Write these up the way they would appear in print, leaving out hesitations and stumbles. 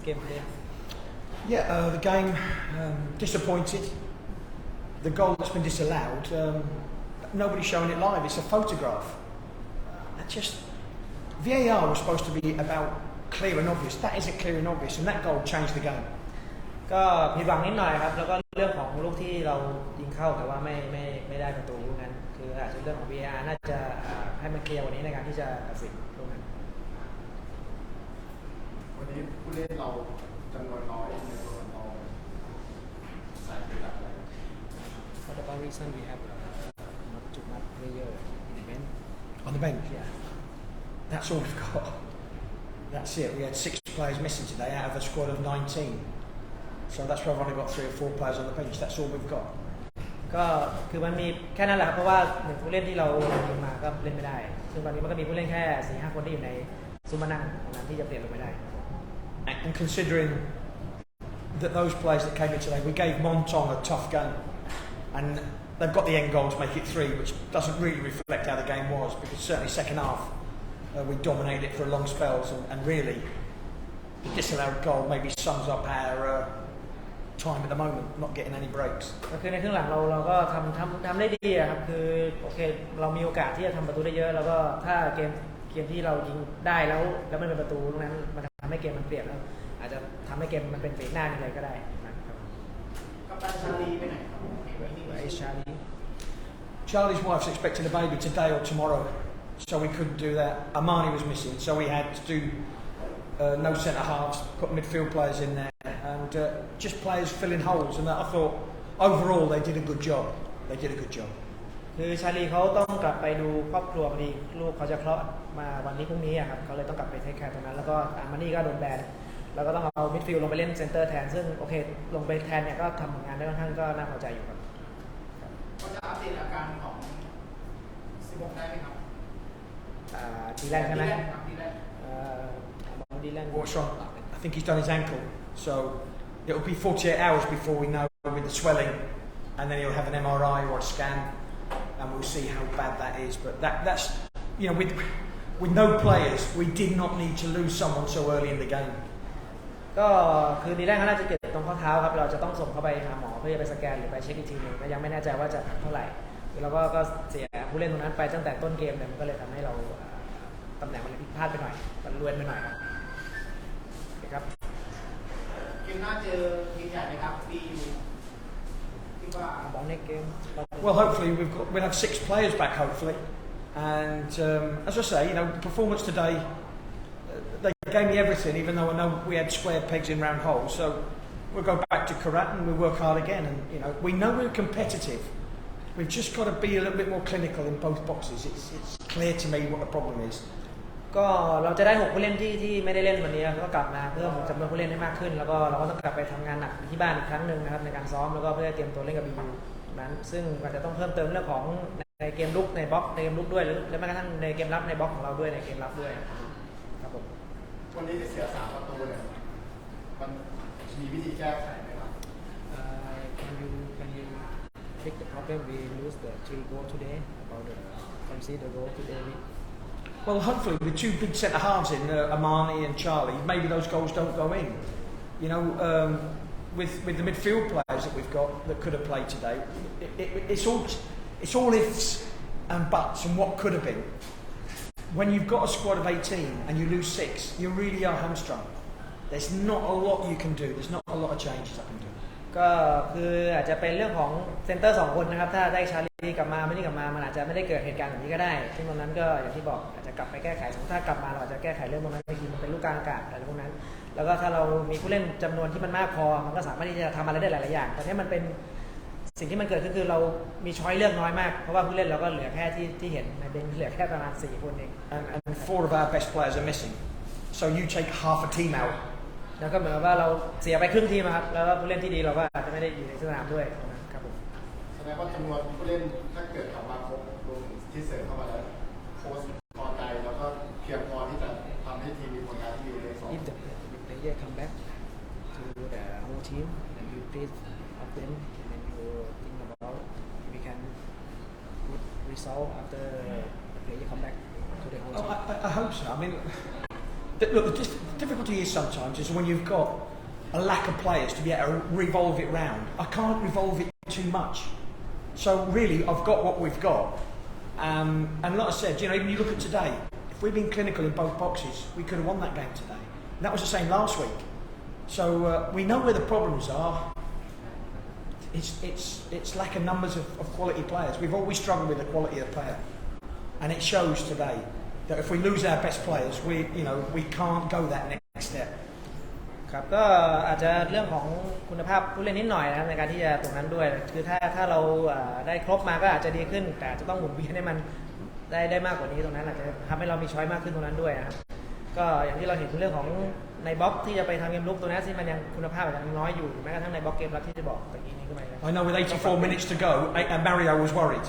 game play? Yeah, the game disappointed. The goal that's been disallowed, nobody's showing it live. It's a photograph. Just VAR was supposed to be about clear and obvious. That isn't clear and obvious, and that goal changed the game. ก็ผิดหวังนิดหน่อยครับแล้วก็เรื่องของลูกที่เรายิงเข้าแต่ว่าไม่ได้ประตูลูกนั้นคืออาจจะเรื่องของ VAR น่าจะให้มันเคลียร์วันนี้ในการที่จะตัดสินลูกนั้นวันนี้ผู้เล่นเราจำนวนน้อยในตัวเราใส่ไปแบบอะไร What about reason we have not too much player in the bench? On the bench? Yeah. That's all we've got. That's it. We had 6 players missing today out of a squad of 19. So that's why I've only got 3 or 4 players on the bench. That's all we've got. ก็คือมันมีแค่นั้นแหละครับเพราะว่าหนึ่งผู้เล่นที่เรายิงมาก็เล่นไม่ได้ซึ่งตอนนี้มันก็มีผู้เล่นแค่ 4-5 คนที่อยู่ในซุมมานั่งตรงนั้นที่จะเปลี่ยนลงไม่ได้ And considering that those players that came in today, we gave Montong a tough game, and they've got the end goal to make it 3, which doesn't really reflect how the game was, because certainly second half we dominated it for long spells, and really the disallowed goal maybe sums up our time at the moment, not getting any breaks. ก็คือในครึ่งหลังเราก็ทำได้ดีครับคือโอเคเรามีโอกาสที่จะทำประตูได้เยอะแล้วก็ถ้าเกมที่เรายิงได้แล้วมันเป็นประตูตรงนั้นมันทำให้เกมมันเปลี่ยนแล้วอาจจะทำให้เกมมันเป็นเฟกหน้าอะไรก็ได้นะครับกัปตันชาลีไปไหนครับไอ้ชาลี Charlie's wife's expecting a baby today or tomorrow, so we couldn't do that. Armani was missing, so we had to do no centre halves, put midfield players in there, and just players filling holes. And I thought overall they did a good job. They did a good job. คือชาลีเขาต้องกลับไปดูครอบครัวพอดีลูกเขาจะคลอดมาวันนี้พรุ่งนี้ครับเขาเลยต้องกลับไปเทคแคร์ตรงนั้นแล้วก็อาร์มานี่ก็โดนแบนแล้วก็ต้องเอามิดฟิลด์ลงไปเล่นเซนเตอร์แทนซึ่งโอเคลงไปแทนเนี่ยก็ทำงานได้ค่อนข้างก็น่าพอใจอยู่ครับก็จะอัปเดตอาการของ16ได้ไหมครับดีแลนใช่ไหมดีแลน What's wrong? I think he's done his ankle, so it'll be 48 hours before we know with the swelling, and then he'll have an MRI or a scan, and we'll see how bad that is. But that's with no players, we did not need to lose someone so early in the game. ก็คือดีแลนเขาน่าจะเจ็บตรงข้อเท้าครับเราจะต้องส่งเข้าไปหาหมอเพื่อไปสแกนหรือไปเช็คอีกทีนึงก็ยังไม่แน่ใจว่าจะเท่าไหร่เราก็เสียผู้เล่นตรงนั้นไปตั้งแต่ต้นเกมเลยมันก็เลยทำให้เราตำแหน่งมันผิดพลาดไปหน่อยมันลวนไปหน่อยครับเกมหน้าเจอทีมใหญ่ไหมครับที่ว่าบอลในเกม Well, hopefully we'll have 6 players back. Hopefully, and as I say, the performance today, they gave me everything. Even though I know we had square pegs in round holes, so we'll go back to Karat and we'll work hard again. And we know we're competitive. We've just got to be a little bit more clinical in both boxes. It's clear to me what the problem is. ก็เราจะได้6ผู้เล่นที่ไม่ได้เล่นวันนี้ก็กลับมาเพิ่มจำนวนผู้เล่นให้มากขึ้นแล้วก็เราก็ต้องกลับไปทำงานหนักที่บ้านอีกครั้งหนึ่งนะครับในการซ้อมแล้วก็เพื่อเตรียมตัวเล่นกับบียูนั้นซึ่งอาจจะต้องเพิ่มเติมเรื่องของในเกมลุกในบล็อกในเกมลุกด้วยและแม้กระทั่งในเกมรับในบล็อกของเราด้วยในเกมรับด้วยครับผมวันนี้ที่เสีย3 ประตูเนี่ยมันมีวิธีแก้ไขไหมครับ Can you fix the problem we lose the 3 goal today about the concede the goal today Well, hopefully with 2 big centre halves in Armani and Charlie, maybe those goals don't go in. With the midfield players that we've got that could have played today, it's all ifs and buts and what could have been. When you've got a squad of 18 and you lose 6, you really are hamstrung. There's not a lot you can do. There's not a lot of changes I can do. ก็คืออาจจะเป็นเรื่องของเซนเตอร์2 คนนะครับถ้าได้ชาลีกลับมาไม่ได้กลับมามันอาจจะไม่ได้เกิดเหตุการณ์แบบนี้ก็ได้ซึ่งตรงนั้นก็อย่างที่บอกอาจจะกลับไปแก้ไขสมมติถ้ากลับมาเราอาจจะแก้ไขเรื่องตรงนั้นบางทีมันเป็นลูกกลางอากาศอะไรพวกนั้นแล้วก็ถ้าเรามีผู้เล่นจำนวนที่มันมากพอมันก็สามารถที่จะทำอะไรได้หลายๆอย่างแต่ถ้ามันเป็นสิ่งที่มันเกิดขึ้นคือเรามีช้อยเลือกน้อยมากเพราะว่าผู้เล่นเราก็เหลือแค่ที่เห็นในเบนเหลือแค่ประมาณ4 คนเอง and 4 of our best players are missing so you take half a team outแล้วก็เหมือนว่าเราเสียไปครึ่งทีมครับแล้วก็ผู้เล่นที่ดีเราก็อาจจะไม่ได้อยู่ในสนามด้วยครับผมแสดงว่าจำนวนผู้เล่นถ้าเกิดกลับมาครบรวมที่เสริมเข้ามาแล้วโค้ชพอใจแล้วก็เพียงพอที่จะทำให้ทีมมีผลงานที่ดีเลยIf the player come back to the whole team and you please of them and then you think about we can good result after the player come back to the whole team I hope so. I mean Look, the difficulty is sometimes is when you've got a lack of players to be able to revolve it round. I can't revolve it too much. So really, I've got what we've got. And like I said, you know, even you look at today, if we'd been clinical in both boxes, we could have won that game today. And that was the same last week. So we know where the problems are. It's lack of numbers of quality players. We've always struggled with the quality of player. And it shows today that if we lose our best players, we can't go that next step. ครับก็อาจจะเรื่องของคุณภาพผู้เล่นนิดหน่อยนะครับในการที่จะตรงนั้นด้วยคือถ้าเราได้ครบมาก็อาจจะดีขึ้นแต่จะต้องหมุนเวียนให้มันได้มากกว่านี้ตรงนั้นอาจจะทำให้เรามีช้อยมากขึ้นตรงนั้นด้วยนะครับก็อย่างที่เราเห็นเรื่องของในบล็อกที่จะไปทำเกมลุกตัวนั้นที่มันยังคุณภาพอาจจะน้อยอยู่แม้กระทั่งในบล็อกเกมรับที่จะบอกตะกี้นี้ขึ้นมา I know with 84 minutes to go, Mario was worried.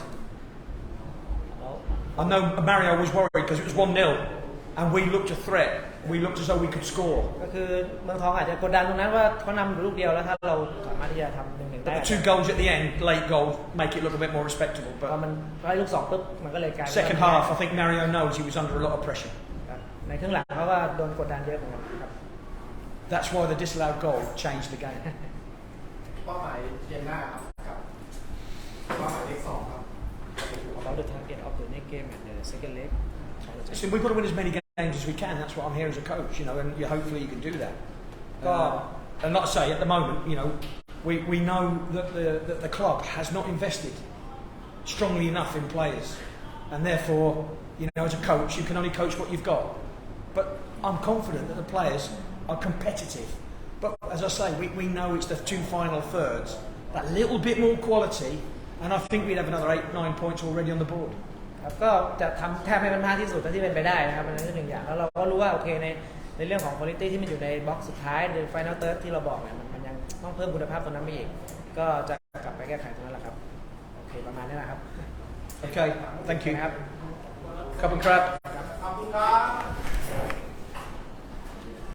I know Mario was worried because it was 1-0 and we looked a threat. We looked as though we could score. ก็คือเมืองทองอาจจะกดดันตรงนั้นว่าเขานำอยู่ลูกเดียวแล้วถ้าเราสามารถที่จะทำ1-1 ได้ But the 2 goals at the end, late goal, make it look a bit more respectable. พอ But มันได้ลูก2ปุ๊บมันก็เลยกลาย second half, I think Mario knows he was under a lot of pressure. ในครึ่งหลังเขาก็โดนกดดันเยอะเหมือนกันครับ That's why the disallowed goal changed the game. เป้าหมายเกมหน้าครับกับเป้าหมายเลข2ครับ About the target of the next game and the second leg. Listen, we've got to win as many games as we can. That's what I'm here as a coach, you know, and hopefully you can do that. And like I say, at the moment, you know, we know that the club has not invested strongly enough in players, and therefore, you know, as a coach, you can only coach what you've got. But I'm confident that the players are competitive. But as I say, we know it's the 2 final thirds, that little bit more quality, and I think we'd have another 8-9 points already on the board. ครับก็จะทำแทบให้มันมากที่สุดเท่าที่เป็นไปได้นะครับมันเป็น1อย่างแล้วเราก็รู้ว่าโอเคในเรื่องของคุณภาพที่มันอยู่ในบล็อกสุดท้ายใน Final Third ที่เราบอกเนี่ยมันยังต้องเพิ่มคุณภาพตรงนั้นไปอีกก็จะกลับไปแก้ไขตรงนั้นแหละครับโอเคประมาณนี้แหละครับ Okay, thank you. ครับ Cup and crab. ขอบคุณครับ